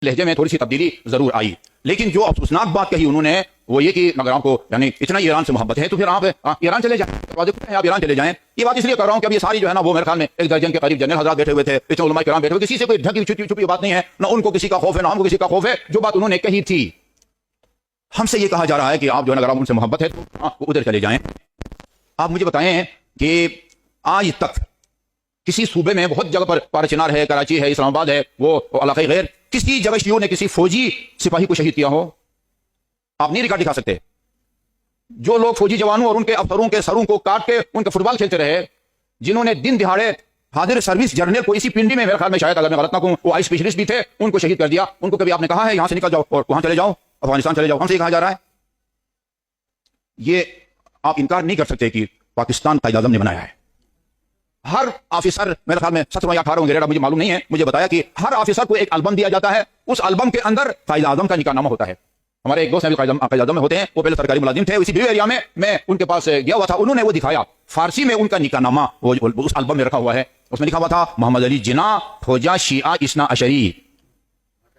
لہجے میں تھوڑی سی تبدیلی ضرور آئی، لیکن جو افسوسناک بات کہی انہوں نے وہ یہ کہ اگر آپ کو یعنی اتنا ایران سے محبت ہے تو پھر آپ ایران چلے جائیں، آپ ایران چلے جائیں۔ یہ بات اس لیے کر رہا ہوں کہ اب یہ ساری جو ہے نا وہ میرے خیال میں 1 درجن کے قریب جنرل حضرات بیٹھے ہوئے تھے، اتنے علماء کرام بیٹھے ہوئے، کسی سے کوئی ڈھکی چھپی بات نہیں ہے، نہ ان کو کسی کا خوف ہے نہ ہم کو کسی کا خوف ہے۔ جو بات انہوں نے کہی تھی، ہم سے یہ کہا جا رہا ہے کہ آپ جو ہے نا اگر ان سے محبت ہے تو آپ ادھر چلے جائیں۔ آپ مجھے بتائیں کہ آج تک کسی صوبے میں بہت جگہ پر پارچنار ہے، کراچی ہے، اسلام آباد ہے، وہ علاقے غیر، کسی جگہ شیعوں نے کسی فوجی سپاہی کو شہید کیا ہو؟ آپ نہیں ریکارڈ دکھا سکتے۔ جو لوگ فوجی جوانوں اور ان کے افسروں کے سروں کو کاٹ کے ان کا فٹ بال کھیلتے رہے، جنہوں نے دن دہاڑے حاضر سروس جرنیل کو اسی پنڈی میں، میرے خیال میں شاید اگر میں غلط نہ کہوں وہ آئی اسپیشلسٹ بھی تھے، ان کو شہید کر دیا، ان کو کبھی آپ نے کہا ہے یہاں سے نکل جاؤ اور وہاں چلے جاؤ، افغانستان چلے جاؤ؟ ہم سے یہ کہا جا رہا ہے۔ یہ آپ انکار نہیں کر سکتے کہ پاکستان قائد اعظم نے بنایا ہے۔ ہر آفیسر، میرے خیال میں 17 یا 18 ہوں گے، مجھے معلوم نہیں ہے، مجھے بتایا کہ ہر آفیسر کو ایک البم دیا جاتا ہے، اس البم کے اندر قائد اعظم کا نکاح نامہ ہوتا ہے۔ ہمارے ایک دوست ہیں قائد اعظم میں ہوتے ہیں، وہ پہلے سرکاری ملازم تھے، اسی بیو ایریا میں ان کے پاس گیا ہوا تھا، انہوں نے وہ دکھایا فارسی میں ان کا نکاح نامہ وہ اس البم میں رکھا ہوا ہے، اس میں لکھا ہوا تھا محمد علی جناح کھوجا شیعہ اثنا عشری۔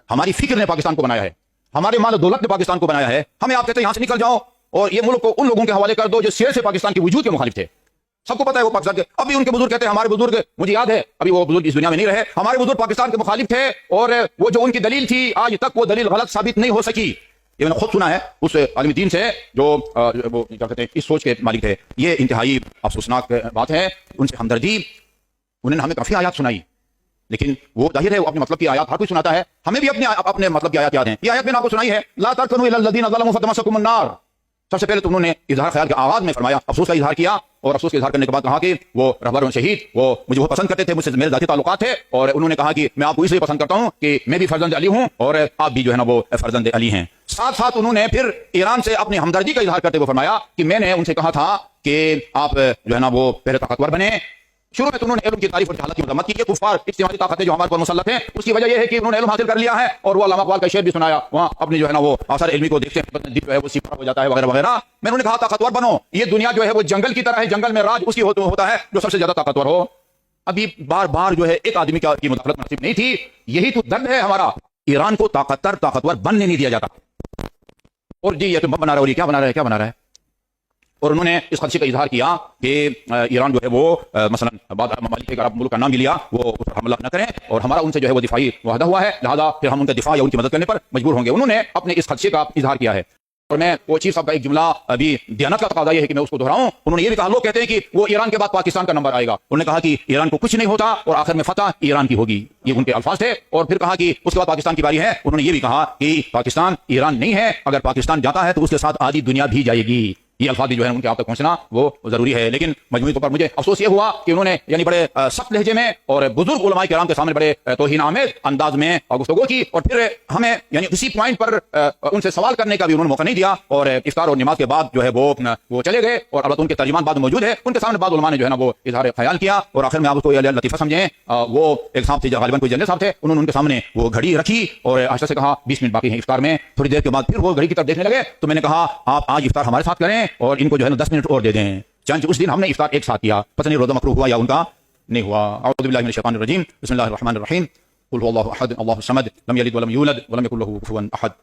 ہماری فکر نے پاکستان کو بنایا ہے، ہمارے مال و دولت نے پاکستان کو بنایا ہے، ہمیں آپ کہتے ہیں یہاں سے نکل جاؤ اور یہ ملک کو ان لوگوں کے حوالے کر دو جو سیر سے پاکستان کے وجود کے مخالف تھے۔ سب کو پتا ہے وہ پاکستان کے، ابھی ان کے بزرگ کہتے ہیں، ہمارے بزرگ، مجھے یاد ہے ابھی وہ بزرگ اس دنیا میں نہیں رہے، ہمارے بزرگ پاکستان کے مخالف تھے اور وہ جو ان کی دلیل تھی آج تک وہ دلیل غلط ثابت نہیں ہو سکی۔ یہ میں نے خود سنا ہے اس عالم دین سے جو وہ کیا کہتے ہیں اس سوچ کے مالک تھے۔ یہ انتہائی افسوسناک بات ہے، ان سے ہمدردی، انہوں نے ہمیں کافی آیات سنائی، لیکن وہ ظاہر ہے وہ اپنے مطلب کی آیات ہر کوئی سناتا ہے، ہمیں بھی اپنے مطلب کی آیات یاد ہیں۔ یہ آیت میں نے آپ کو سنائی ہے، لا ترکنوا الی الذین ظلموا فتمسکم النار۔ سب سے پہلے تو انہوں نے اظہار خیال کے آغاز میں فرمایا، افسوس کا اظہار کیا، اور افسوس کا اظہار کرنے کے بعد کہا کہ وہ رہبر شہید وہ مجھے وہ پسند کرتے تھے، مجھ سے میرے ذاتی تعلقات تھے، اور انہوں نے کہا کہ میں آپ کو اس لیے پسند کرتا ہوں کہ میں بھی فرزند علی ہوں اور آپ بھی جو ہے نا وہ فرزند علی ہیں۔ ساتھ ساتھ انہوں نے پھر ایران سے اپنی ہمدردی کا اظہار کرتے ہوئے فرمایا کہ میں نے ان سے کہا تھا کہ آپ جو ہے نا وہ پہلے طاقتور بنے۔ شروع میں تو انہوں نے علم کی تعریف اور جہالت کی مذمت کی، یہ کفار اجتماعی طاقتیں جو ہمارے پر مسلط ہیں، اس کی وجہ یہ ہے کہ انہوں نے علم حاصل کر لیا ہے، اور وہ علامہ اقبال کا شعر بھی سنایا، وہاں اپنی جو ہے نا وہ آثار علمی کو دیکھتے ہیں دل جو ہے وہ سیکھا ہو جاتا ہے وغیرہ وغیرہ۔ میں نے کہا طاقتور بنو، یہ دنیا جو ہے وہ جنگل کی طرح ہے، جنگل میں راج اسی ہوتا ہے جو سب سے زیادہ طاقتور ہو۔ ابھی بار بار جو ہے ایک آدمی کی مداخلت مناسب نہیں تھی، یہی تو درد ہے ہمارا، ایران کو طاقتور بننے نہیں دیا جاتا۔ اور جی یہ تو بنا رہا ہے، کیا بنا رہا ہے۔ اور انہوں نے اس خدشے کا اظہار کیا کہ ایران جو ہے وہ مثلا بعض ممالک کے اگر آپ ملک کا نام بھی لیا وہ اس پر حملہ نہ کریں، اور ہمارا ان سے جو ہے وہ دفاعی معاہدہ ہوا ہے، لہذا پھر ہم ان کا دفاع یا ان کی مدد کرنے پر مجبور ہوں گے۔ انہوں نے اپنے اس خدشے کا اظہار کیا ہے، اور میں وہ چیف صاحب کا ایک جملہ ابھی دیانت کا تقاضا یہ ہے کہ میں اس کو دہراؤں۔ انہوں نے یہ بھی کہا، لوگ کہتے ہیں کہ وہ ایران کے بعد پاکستان کا نمبر آئے گا، انہوں نے کہا کہ ایران کو کچھ نہیں ہوتا اور آخر میں فتح ایران کی ہوگی، یہ ان کے الفاظ تھے۔ اور پھر کہا کہ اس کے بعد پاکستان کی باری ہے، انہوں نے یہ بھی کہا کہ پاکستان ایران نہیں ہے، اگر پاکستان جاتا ہے تو اس کے ساتھ آدھی دنیا بھی جائے گی۔ یہ الفاظ جو ہے ان کے آپ تک پہنچنا وہ ضروری ہے، لیکن مجموعی طور پر مجھے افسوس یہ ہوا کہ انہوں نے یعنی بڑے سخت لہجے میں اور بزرگ علماء کرام کے سامنے بڑے توہین آمیز انداز میں گفتگو کی، اور پھر ہمیں یعنی اسی پوائنٹ پر ان سے سوال کرنے کا بھی انہوں نے موقع نہیں دیا، اور افطار اور نماز کے بعد جو ہے وہ چلے گئے، اور البتہ ان کے ترجمان بعد موجود ہے، ان کے سامنے بعض علماء نے جو ہے نا وہ اظہار خیال کیا، اور آخر میں آپ اس کو لطیفہ سمجھیں، وہ ایک صاحب تھے غالباً کوئی جنرل صاحب تھے، انہوں نے ان کے سامنے وہ گھڑی رکھی اور آہستہ سے کہا 20 منٹ باقی ہیں افطار میں۔ تھوڑی دیر کے بعد پھر وہ گھڑی کی طرف دیکھنے لگے، تو میں نے کہا آپ آج افطار ہمارے ساتھ کریں اور ان کو جو ہے نا 10 منٹ اور دے دیں۔ چنانچہ اس دن ہم نے افطار ایک ساتھ کیا، پتہ نہیں روزہ مکروہ ہوا یا ان کا نہیں ہوا۔ اعوذ باللہ من الشیطان الرجیم، بسم اللہ الرحمن الرحیم، قل هو اللہ احد اللہ الصمد لم یلد ولم یولد ولم یکن له کفوا احد۔